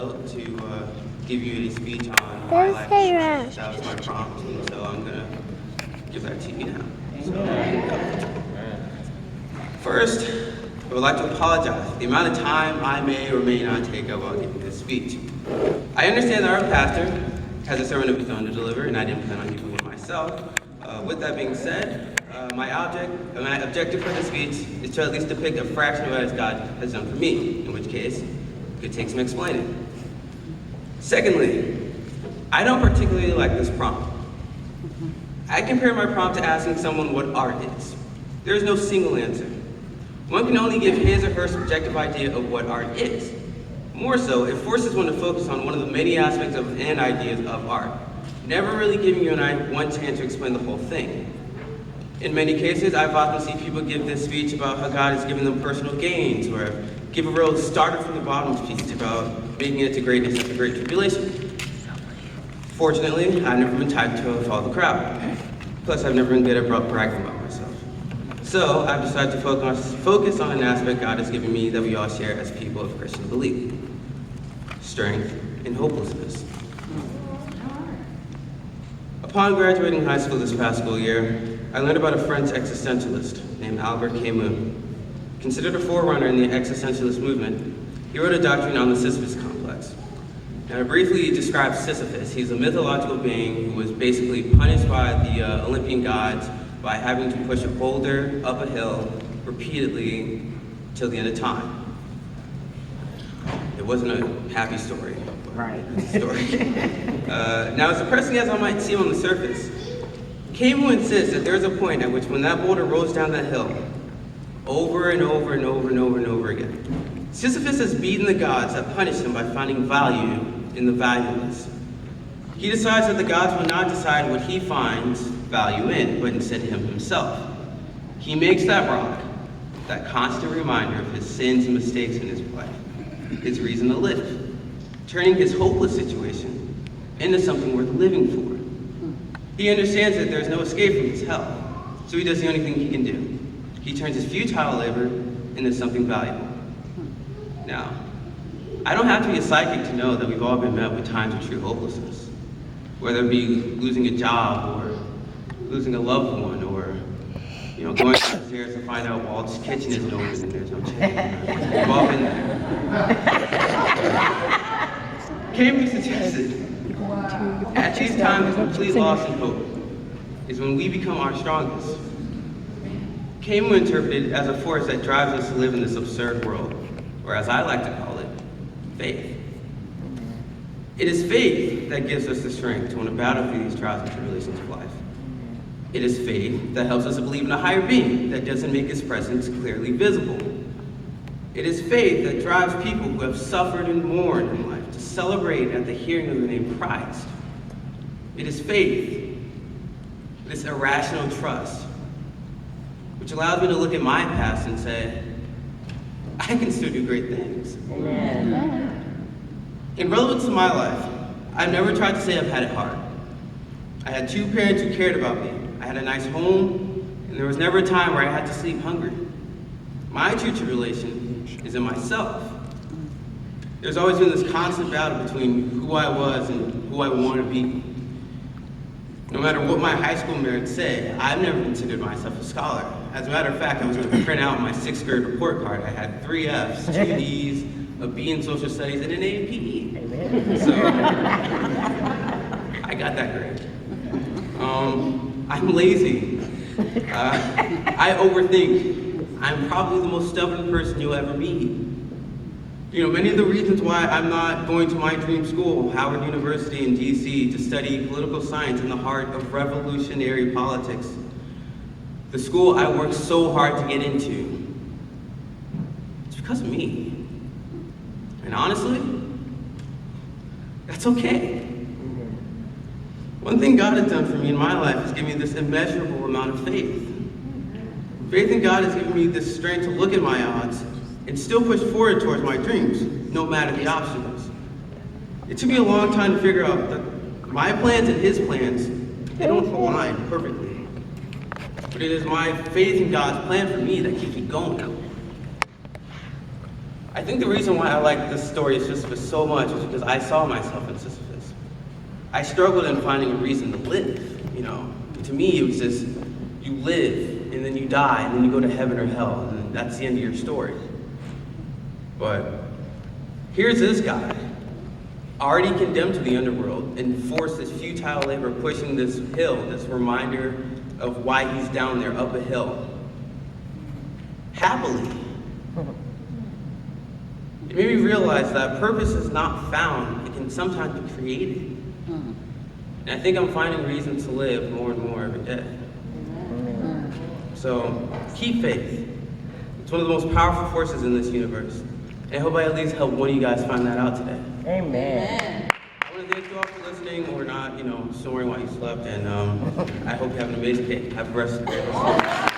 felt to give you a speech on my life choices. That was my prompt, and so I'm going to give that to you now. So, first, I would like to apologize for the amount of time I may or may not take up while giving this speech. I understand that our pastor has a sermon of his own to deliver, and I didn't plan on giving one myself. With that being said, my objective for this speech is to at least depict a fraction of what God has done for me, in which case, it could take some explaining. Secondly, I don't particularly like this prompt. I compare my prompt to asking someone what art is. There is no single answer. One can only give his or her subjective idea of what art is. More so, it forces one to focus on one of the many aspects of and ideas of art, never really giving you and I one chance to explain the whole thing. In many cases, I've often seen people give this speech about how God has given them personal gains, or give a real started from the bottom speech about making it to greatness after great tribulation. Fortunately, I've never been typed to follow the crowd. Plus, I've never been good at bragging about myself. So, I've decided to focus on an aspect God has given me that we all share as people of Christian belief: strength in hopelessness. Upon graduating high school this past school year, I learned about a French existentialist named Albert Camus. Considered a forerunner in the existentialist movement, he wrote a doctrine on the Sisyphus complex. Now, to briefly describe Sisyphus, he's a mythological being who was basically punished by the Olympian gods by having to push a boulder up a hill repeatedly till the end of time. It wasn't a happy story. Right. It's a story. Now, as depressing as I might seem on the surface, Camus insists that there's a point at which when that boulder rolls down that hill, over and over and over and over and over again, Sisyphus has beaten the gods that punish him by finding value in the valueless. He decides that the gods will not decide what he finds value in, but instead him himself. He makes that rock, that constant reminder of his sins and mistakes in his life, his reason to live, turning his hopeless situation into something worth living for. He understands that there's no escape from his hell, so he does the only thing he can do. He turns his futile labor into something valuable. Now, I don't have to be a psychic to know that we've all been met with times of true hopelessness, whether it be losing a job or losing a loved one, or going downstairs to find out Walt's kitchen isn't open and there's no chicken. We've all been there. Camus suggested at these times of complete loss and hope is when we become our strongest. Camus interpreted it as a force that drives us to live in this absurd world, or as I like to call it, faith. It is faith that gives us the strength to want to battle through these trials and tribulations of life. It is faith that helps us to believe in a higher being that doesn't make his presence clearly visible. It is faith that drives people who have suffered and mourned in life to celebrate at the hearing of the name Christ. It is faith, this irrational trust, which allows me to look at my past and say, I can still do great things. Amen. In relevance to my life, I've never tried to say I've had it hard. I had two parents who cared about me. I had a nice home, and there was never a time where I had to sleep hungry. My true tribulation is in myself. There's always been this constant battle between who I was and who I want to be. No matter what my high school merits say, I've never considered myself a scholar. As a matter of fact, I was going to print out my 6th grade report card. I had 3 Fs, 2 Ds, a B in social studies, and an A in PE. Amen. So, I got that grade. I'm lazy. I overthink. I'm probably the most stubborn person you'll ever meet. Many of the reasons why I'm not going to my dream school, Howard University in DC, to study political science in the heart of revolutionary politics, the school I worked so hard to get into, it's because of me. And honestly, that's okay. One thing God has done for me in my life is give me this immeasurable amount of faith. Faith in God has given me this strength to look at my odds and still push forward towards my dreams, no matter the obstacles. It took me a long time to figure out that my plans and his plans, they don't align perfectly. But it is my faith in God's plan for me that keeps me going. I think the reason why I like this story of Sisyphus so much is because I saw myself in Sisyphus. I struggled in finding a reason to live, you know. To me, it was just, you live, and then you die, and then you go to heaven or hell, and that's the end of your story. But here's this guy, already condemned to the underworld, and forced this futile labor, pushing this hill, this reminder of why he's down there, up a hill. Happily. It made me realize that purpose is not found, it can sometimes be created. And I think I'm finding reasons to live more and more every day. So, keep faith. It's one of the most powerful forces in this universe. And I hope I at least helped one of you guys find that out today. Amen. I want to thank you all for listening or not, snoring while you slept. And I hope you have an amazing day. Have a rest of the day.